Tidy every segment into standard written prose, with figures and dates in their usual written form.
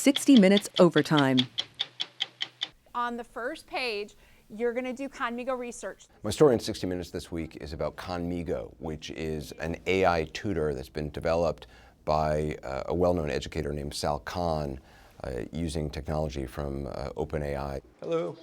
60 Minutes Overtime. On the first page, you're going to do Khanmigo research. My story in 60 Minutes this week is about Khanmigo, which is an AI tutor that's been developed by a well-known educator named Sal Khan using technology from OpenAI. Hello.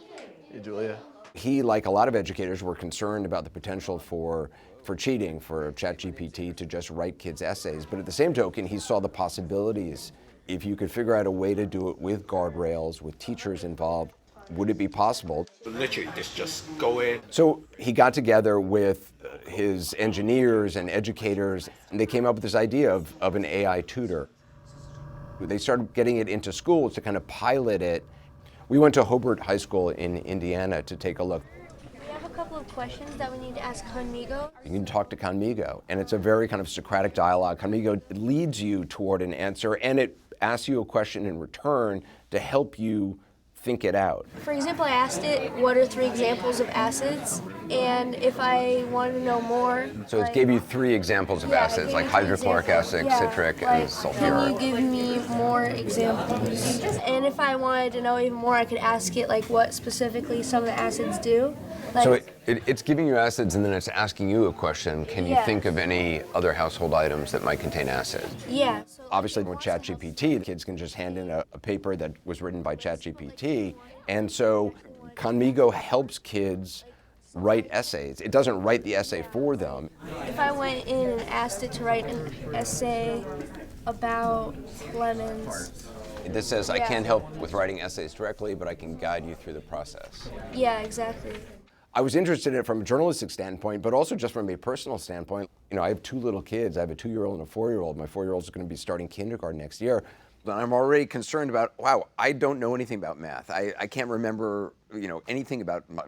Hey, Julia. He, like a lot of educators, were concerned about the potential for cheating, for ChatGPT to just write kids' essays. But at the same token, he saw the possibilities. If you could figure out a way to do it with guardrails, with teachers involved, would it be possible? Literally, just go in. So he got together with his engineers and educators, and they came up with this idea of an AI tutor. They started getting it into schools to kind of pilot it. We went to Hobart High School in Indiana to take a look. We have a couple of questions that we need to ask Khanmigo. You can talk to Khanmigo, and it's a very kind of Socratic dialogue. Khanmigo leads you toward an answer, and it asks you a question in return to help you think it out. For example, I asked it, what are 3 examples of acids? And if I want to know more... So it gave you 3 examples of acids, like hydrochloric acid, citric, and sulfuric. Can you give me more examples? And if I wanted to know even more, I could ask it like what specifically some of the acids do. So it's giving you acids, and then it's asking you a question. Can you think of any other household items that might contain acid? Yeah. Obviously, with ChatGPT, kids can just hand in a paper that was written by ChatGPT. And so Khanmigo helps kids write essays. It doesn't write the essay for them. If I went in and asked it to write an essay about lemons. This says, I can't help with writing essays directly, but I can guide you through the process. Yeah, exactly. I was interested in it from a journalistic standpoint, but also just from a personal standpoint. You know, I have 2 little kids. I have a 2-year-old and a 4-year-old. My 4-year-old is going to be starting kindergarten next year. And I'm already concerned about, wow, I don't know anything about math. I can't remember, anything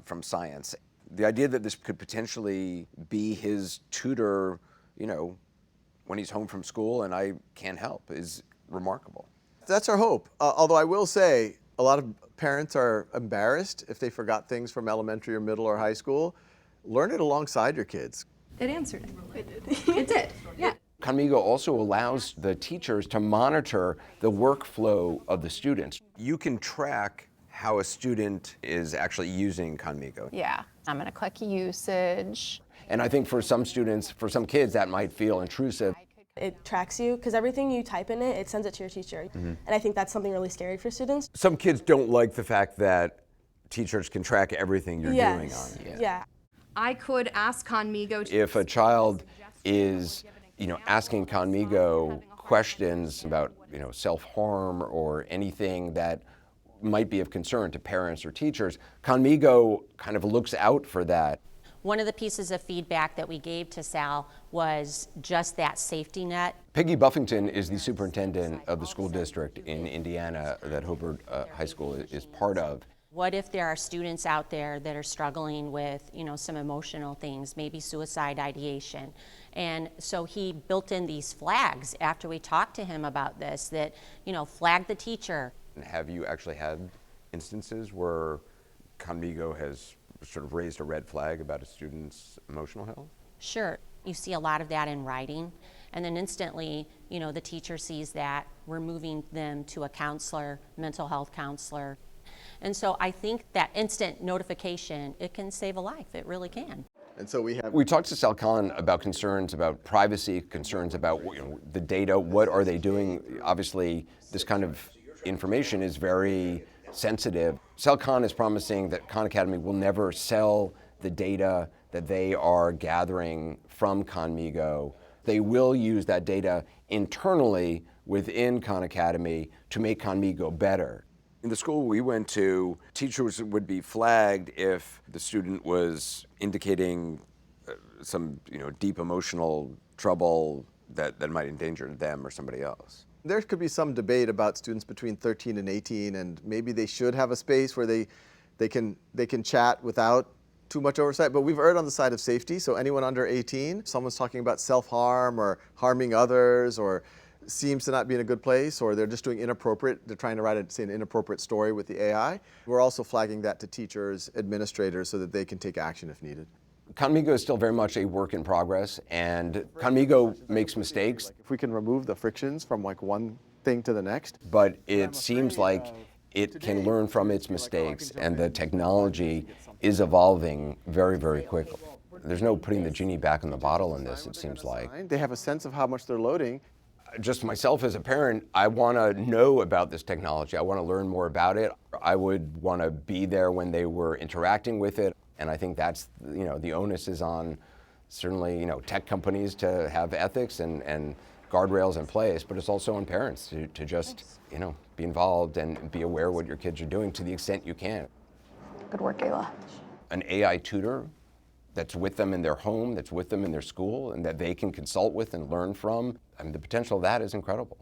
from science. The idea that this could potentially be his tutor, when he's home from school and I can't help is remarkable. That's our hope. Although I will say, a lot of parents are embarrassed if they forgot things from elementary or middle or high school. Learn it alongside your kids. It answered it. It did. It did, yeah. Khanmigo also allows the teachers to monitor the workflow of the students. You can track how a student is actually using Khanmigo. Yeah, I'm going to click usage. And I think for some students, for some kids, that might feel intrusive. It tracks you, because everything you type in it, it sends it to your teacher. Mm-hmm. And I think that's something really scary for students. Some kids don't like the fact that teachers can track everything you're doing on it. Yeah. I could ask Khanmigo to... If a child is, asking Khanmigo questions about, self-harm or anything that might be of concern to parents or teachers, Khanmigo kind of looks out for that. One of the pieces of feedback that we gave to Sal was just that safety net. Peggy Buffington is the superintendent of the school district in Indiana that Hobart High School is part of. What if there are students out there that are struggling with, some emotional things, maybe suicide ideation? And so he built in these flags after we talked to him about this that, flag the teacher. Have you actually had instances where Khanmigo has sort of raised a red flag about a student's emotional health? Sure. You see a lot of that in writing, and then instantly, the teacher sees that, we're moving them to a counselor, mental health counselor. And so I think that instant notification, it can save a life. It really can. And so we talked to Sal Khan about concerns about privacy, concerns about the data, what are they doing? Obviously, this kind of information is very sensitive. Sal Khan is promising that Khan Academy will never sell the data that they are gathering from Khanmigo. They will use that data internally within Khan Academy to make Khanmigo better. In the school we went to, teachers would be flagged if the student was indicating some deep emotional trouble that might endanger them or somebody else. There could be some debate about students between 13 and 18, and maybe they should have a space where they can chat without too much oversight, but we've erred on the side of safety. So anyone under 18, if someone's talking about self-harm or harming others or seems to not be in a good place, or they're just doing they're trying to write an inappropriate story with the AI, we're also flagging that to teachers, administrators, so that they can take action if needed. Khanmigo is still very much a work in progress, and Khanmigo makes mistakes. If we can remove the frictions from one thing to the next. But it seems like it can learn from its mistakes, and the technology is evolving very, very quickly. There's no putting the genie back in the bottle in this, it seems like. They have a sense of how much they're loading. Just myself as a parent, I want to know about this technology. I want to learn more about it. I would want to be there when they were interacting with it. And I think that's, the onus is on certainly, tech companies to have ethics and guardrails in place, but it's also on parents to just, be involved and be aware what your kids are doing to the extent you can. Good work, Ayla. An AI tutor that's with them in their home, that's with them in their school, and that they can consult with and learn from, the potential of that is incredible.